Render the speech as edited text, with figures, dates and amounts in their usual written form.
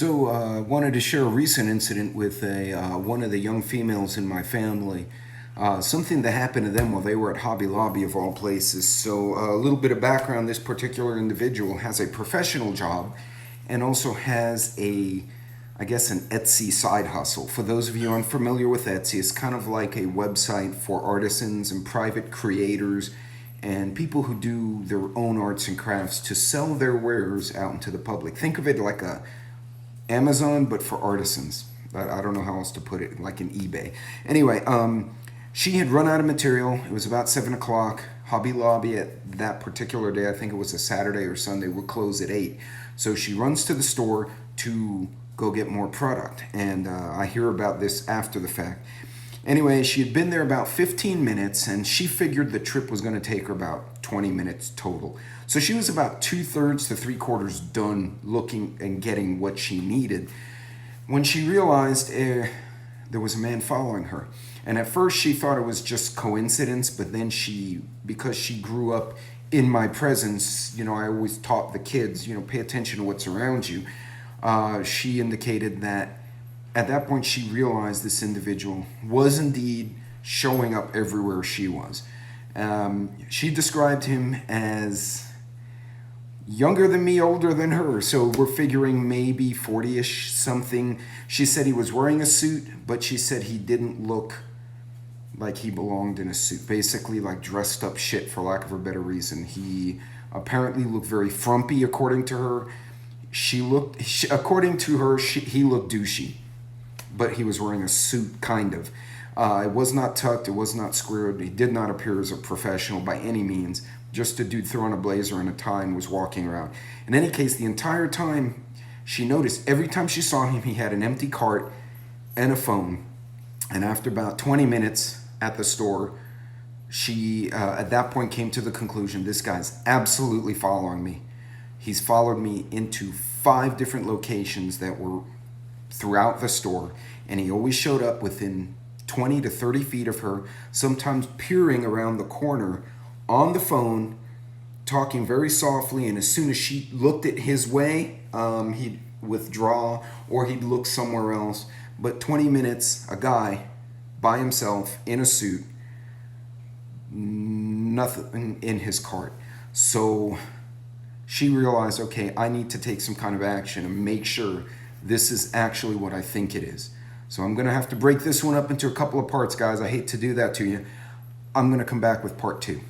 Wanted to share a recent incident with one of the young females in my family. Something that happened to them while they were at Hobby Lobby, of all places. A little bit of background: this particular individual has a professional job, and also has I guess, an Etsy side hustle. For those of you unfamiliar with Etsy, it's kind of like a website for artisans and private creators and people who do their own arts and crafts to sell their wares out into the public. Think of it like a Amazon, but for artisans. I don't know how else to put it, like an eBay. Anyway, she had run out of material. It was about 7 o'clock. Hobby Lobby at that particular day, I think it was a Saturday or Sunday, would close at 8. So she runs to the store to go get more product. And I hear about this after the fact. Anyway, she had been there about 15 minutes, and she figured the trip was going to take her about 20 minutes total. So she was about 2/3 to 3/4 done looking and getting what she needed when she realized there was a man following her. And at first she thought it was just coincidence, but then because she grew up in my presence, I always taught the kids, pay attention to what's around you. She indicated that at that point she realized this individual was indeed showing up everywhere she was. She described him as younger than me, older than her. So we're figuring maybe 40-ish something. She said he was wearing a suit, but she said he didn't look like he belonged in a suit. Basically like dressed up shit, for lack of a better reason. He apparently looked very frumpy, according to her. According to her, he looked douchey, but he was wearing a suit, kind of. It was not tucked, it was not squared. He did not appear as a professional by any means. Just a dude throwing a blazer and a tie and was walking around. In any case, the entire time, she noticed every time she saw him, he had an empty cart and a phone. And after about 20 minutes at the store, she, at that point, came to the conclusion, this guy's absolutely following me. He's followed me into 5 different locations that were throughout the store, and he always showed up within 20 to 30 feet of her, sometimes peering around the corner on the phone, talking very softly, and as soon as she looked at his way, he'd withdraw or he'd look somewhere else. But 20 minutes, a guy by himself in a suit, nothing in his cart. So she realized, okay, I need to take some kind of action and make sure this is actually what I think it is. So I'm going to have to break this one up into a couple of parts, guys. I hate to do that to you. I'm going to come back with part 2.